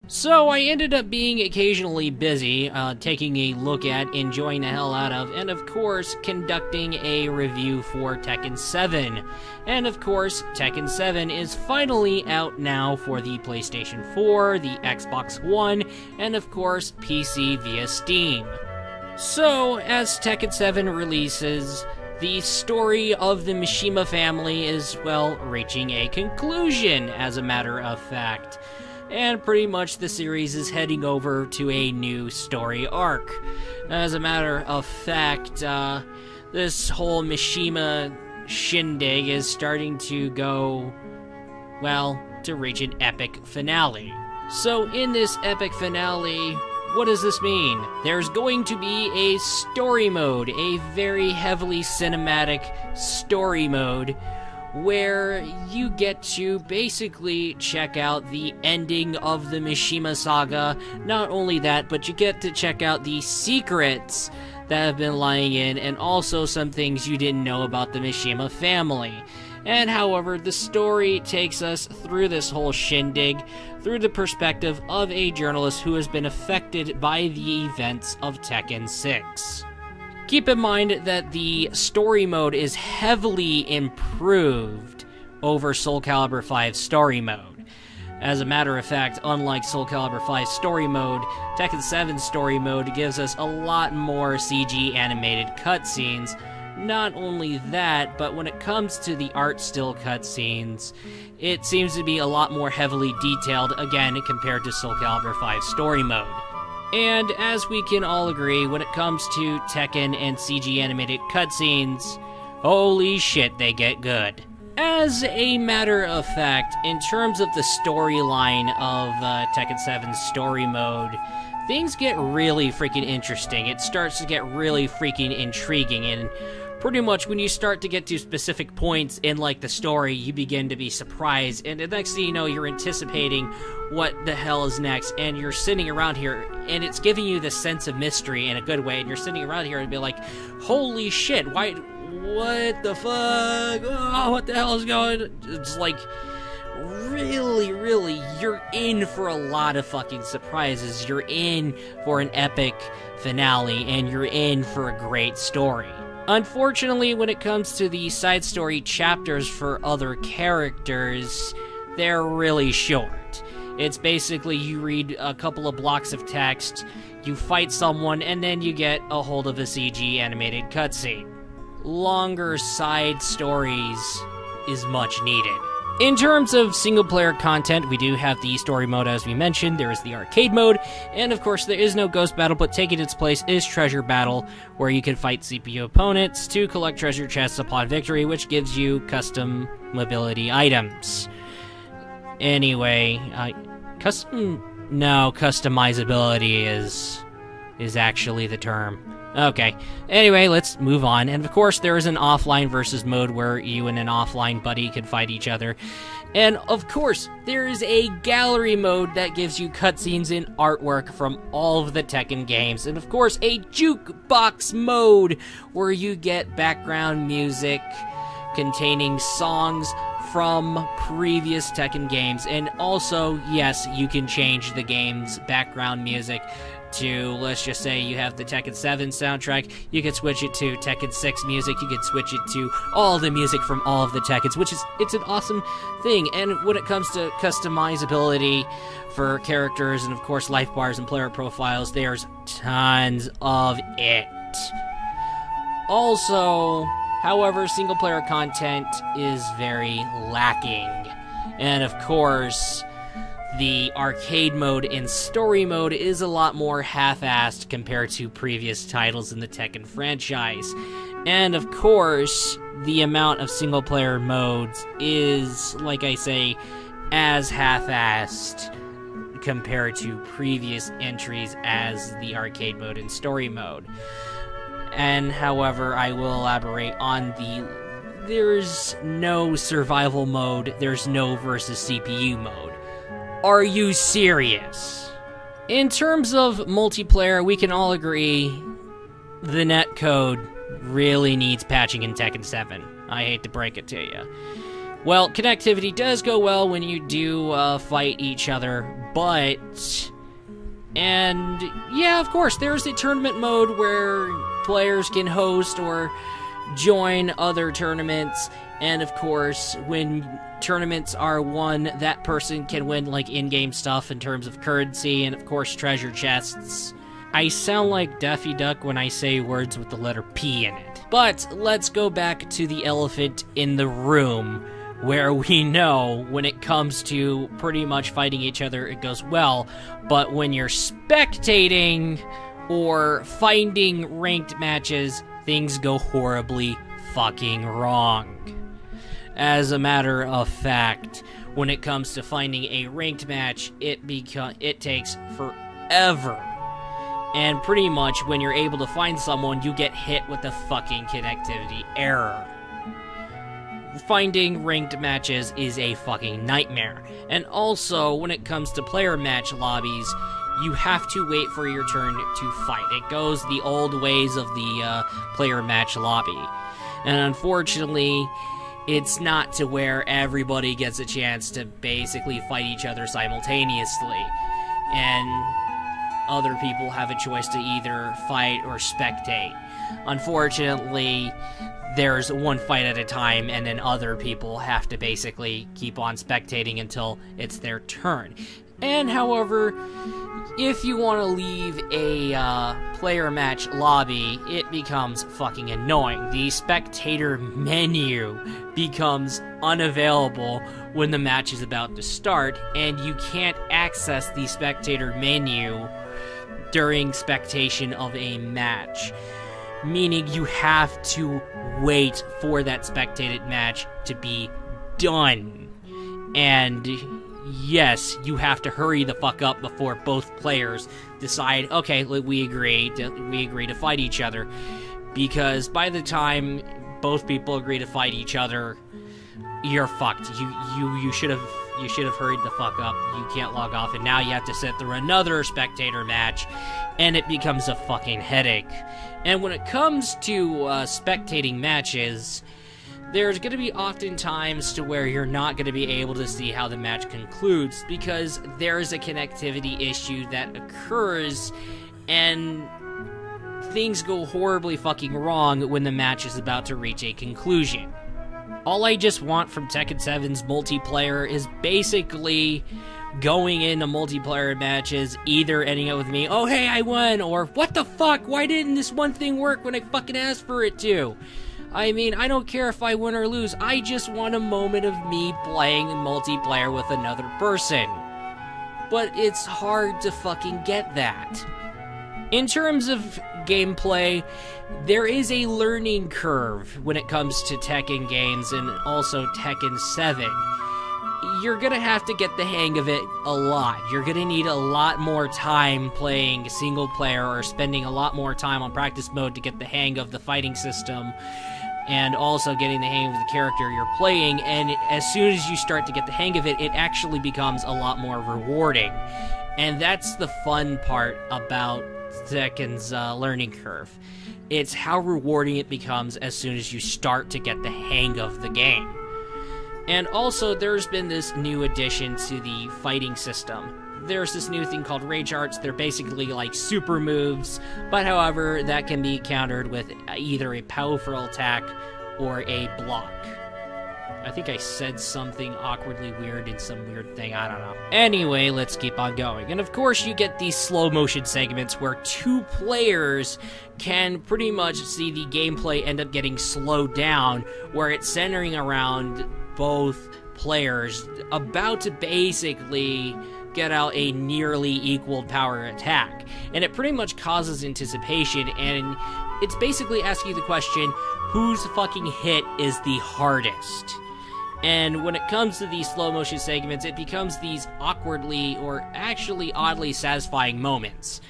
So I ended up being occasionally busy, taking a look at, enjoying the hell out of, and of course, conducting a review for Tekken 7. And of course, Tekken 7 is finally out now for the PlayStation 4, the Xbox One, and of course, PC via Steam. So, as Tekken 7 releases, the story of the Mishima family is, well, reaching a conclusion, as a matter of fact. And pretty much the series is heading over to a new story arc. As a matter of fact, this whole Mishima shindig is starting to go, well, to reach an epic finale. So in this epic finale, what does this mean? There's going to be a story mode, a very heavily cinematic story mode, where you get to basically check out the ending of the Mishima saga. Not only that, but you get to check out the secrets that have been lying in, and also some things you didn't know about the Mishima family. And however, the story takes us through this whole shindig through the perspective of a journalist who has been affected by the events of Tekken 6. Keep in mind that the story mode is heavily improved over Soul Calibur 5 story mode. As a matter of fact, unlike Soul Calibur 5 story mode, Tekken 7 story mode gives us a lot more CG animated cutscenes. Not only that, but when it comes to the art still cutscenes, it seems to be a lot more heavily detailed, again, compared to Soul Calibur 5 story mode. And as we can all agree, when it comes to Tekken and CG animated cutscenes, holy shit, they get good. As a matter of fact, in terms of the storyline of Tekken 7's story mode, things get really freaking interesting. It starts to get really freaking intriguing, and pretty much when you start to get to specific points in, like, the story, you begin to be surprised, and the next thing you know, you're anticipating what the hell is next, and you're sitting around here, and it's giving you this sense of mystery in a good way, and you're sitting around here and be like, holy shit, what the fuck, oh, what the hell is going on? It's like, really, you're in for a lot of fucking surprises. You're in for an epic finale, and you're in for a great story. Unfortunately, when it comes to the side story chapters for other characters, they're really short. It's basically you read a couple of blocks of text, you fight someone, and then you get a hold of a CG animated cutscene. Longer side stories is much needed. In terms of single-player content, we do have the story mode, as we mentioned. There is the arcade mode, and of course there is no ghost battle, but taking its place is treasure battle, where you can fight CPU opponents to collect treasure chests upon victory, which gives you custom mobility items. Anyway, customizability is actually the term. Okay, anyway, let's move on. And of course, there is an offline versus mode where you and an offline buddy can fight each other. And of course, there is a gallery mode that gives you cutscenes and artwork from all of the Tekken games. And of course, a jukebox mode where you get background music containing songs from previous Tekken games. And also, yes, you can change the game's background music to, let's just say you have the Tekken 7 soundtrack, you can switch it to Tekken 6 music, you can switch it to all the music from all of the Tekkens, which is, it's an awesome thing. And when it comes to customizability for characters and of course life bars and player profiles, there's tons of it. Also, however, single player content is very lacking. And of course, the arcade mode and story mode is a lot more half-assed compared to previous titles in the Tekken franchise. And of course, the amount of single-player modes is, like I say, as half-assed compared to previous entries as the arcade mode and story mode. And however, I will elaborate on there's no survival mode, there's no versus CPU mode. Are you serious? In terms of multiplayer, we can all agree the netcode really needs patching in Tekken 7. I hate to break it to you. Well, connectivity does go well when you do fight each other, but... And, yeah, of course, there's the tournament mode where players can host or join other tournaments, and of course, when tournaments are won, that person can win, like, in-game stuff in terms of currency, and of course, treasure chests. I sound like Daffy Duck when I say words with the letter P in it. But, let's go back to the elephant in the room, where we know when it comes to pretty much fighting each other, it goes well, but when you're spectating or finding ranked matches, things go horribly fucking wrong. As a matter of fact, when it comes to finding a ranked match, it takes forever. And pretty much when you're able to find someone, you get hit with a fucking connectivity error. Finding ranked matches is a fucking nightmare. And also, when it comes to player match lobbies, you have to wait for your turn to fight. It goes the old ways of the player match lobby. And unfortunately, it's not to where everybody gets a chance to basically fight each other simultaneously. And other people have a choice to either fight or spectate. Unfortunately, there's one fight at a time, and then other people have to basically keep on spectating until it's their turn. And however, if you want to leave a player match lobby, it becomes fucking annoying. The spectator menu becomes unavailable when the match is about to start, and you can't access the spectator menu during spectation of a match. Meaning you have to wait for that spectated match to be done. And yes, you have to hurry the fuck up before both players decide, okay, we agree to fight each other. Because by the time both people agree to fight each other, you're fucked. You should have hurried the fuck up. You can't log off, and now you have to sit through another spectator match, and it becomes a fucking headache. And when it comes to spectating matches, there's going to be often times to where you're not going to be able to see how the match concludes, because there's a connectivity issue that occurs, and things go horribly fucking wrong when the match is about to reach a conclusion. All I just want from Tekken 7's multiplayer is basically going into multiplayer matches, either ending up with me, oh hey, I won, or what the fuck, why didn't this one thing work when I fucking asked for it to? I mean, I don't care if I win or lose, I just want a moment of me playing multiplayer with another person. But it's hard to fucking get that. In terms of gameplay, there is a learning curve when it comes to Tekken games, and also Tekken 7. You're gonna have to get the hang of it a lot. You're gonna need a lot more time playing single player, or spending a lot more time on practice mode to get the hang of the fighting system, and also getting the hang of the character you're playing. And as soon as you start to get the hang of it, it actually becomes a lot more rewarding. And that's the fun part about Tekken's learning curve. It's how rewarding it becomes as soon as you start to get the hang of the game. And also, there's been this new addition to the fighting system. There's this new thing called Rage Arts. They're basically like super moves, but however, that can be countered with either a powerful attack or a block. I think I said something awkwardly weird in some weird thing, I don't know. Anyway, let's keep on going. And of course, you get these slow motion segments where two players can pretty much see the gameplay end up getting slowed down, where it's centering around both players about to basically get out a nearly equal power attack. And it pretty much causes anticipation, and it's basically asking you the question, whose fucking hit is the hardest? And when it comes to these slow motion segments, it becomes these awkwardly, or actually oddly satisfying moments.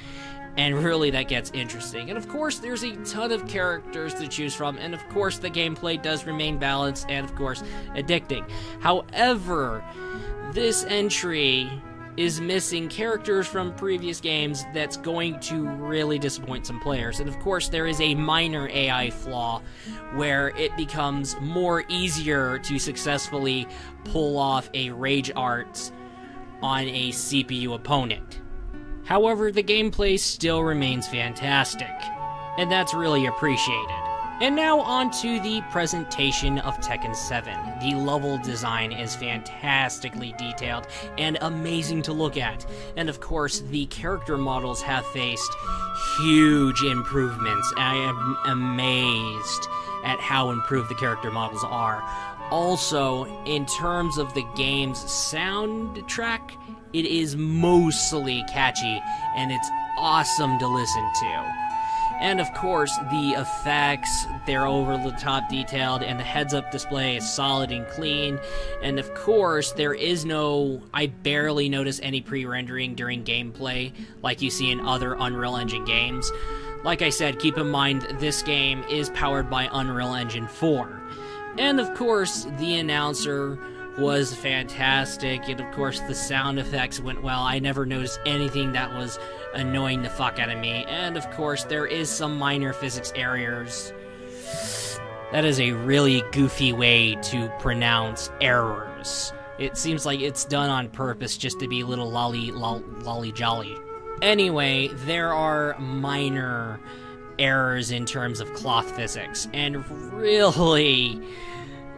And really, that gets interesting. And of course, there's a ton of characters to choose from, and of course, the gameplay does remain balanced and, of course, addicting. However, this entry is missing characters from previous games that's going to really disappoint some players. And of course, there is a minor AI flaw where it becomes more easier to successfully pull off a rage art on a CPU opponent. However, the gameplay still remains fantastic, and that's really appreciated. And now on to the presentation of Tekken 7. The level design is fantastically detailed and amazing to look at. And of course, the character models have faced huge improvements. I am amazed at how improved the character models are. Also, in terms of the game's soundtrack, it is mostly catchy, and it's awesome to listen to. And of course, the effects, they're over-the-top detailed, and the heads-up display is solid and clean. And of course, there is no... I barely notice any pre-rendering during gameplay, like you see in other Unreal Engine games. Like I said, keep in mind, this game is powered by Unreal Engine 4. And of course, the announcer was fantastic, and of course the sound effects went well. I never noticed anything that was annoying the fuck out of me, and of course there is some minor physics errors. That is a really goofy way to pronounce errors. It seems like it's done on purpose just to be a little lolly jolly. Anyway, there are minor errors in terms of cloth physics, and really,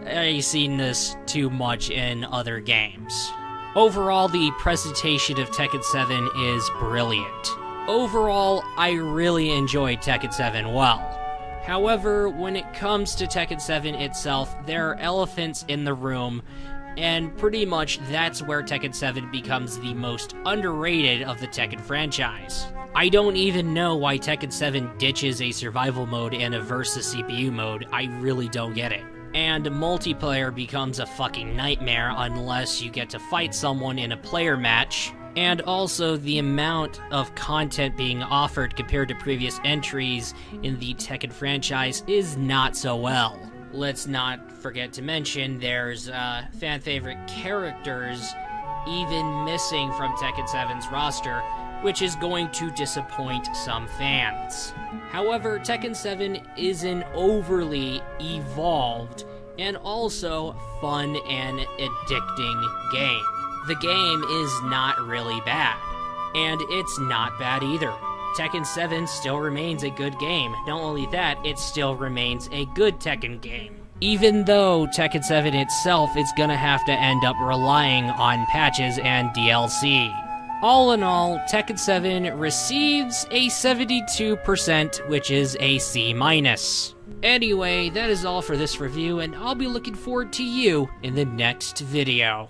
I've seen this too much in other games. Overall, the presentation of Tekken 7 is brilliant. Overall, I really enjoyed Tekken 7 well. However, when it comes to Tekken 7 itself, there are elephants in the room, and pretty much that's where Tekken 7 becomes the most underrated of the Tekken franchise. I don't even know why Tekken 7 ditches a survival mode and a versus CPU mode. I really don't get it. And multiplayer becomes a fucking nightmare unless you get to fight someone in a player match. And also, the amount of content being offered compared to previous entries in the Tekken franchise is not so well. Let's not forget to mention there's fan favorite characters even missing from Tekken 7's roster, which is going to disappoint some fans. However, Tekken 7 is an overly evolved and also fun and addicting game. The game is not really bad, and it's not bad either. Tekken 7 still remains a good game. Not only that, it still remains a good Tekken game. Even though Tekken 7 itself is gonna have to end up relying on patches and DLC. All in all, Tekken 7 receives a 72%, which is a C-. Anyway, that is all for this review, and I'll be looking forward to you in the next video.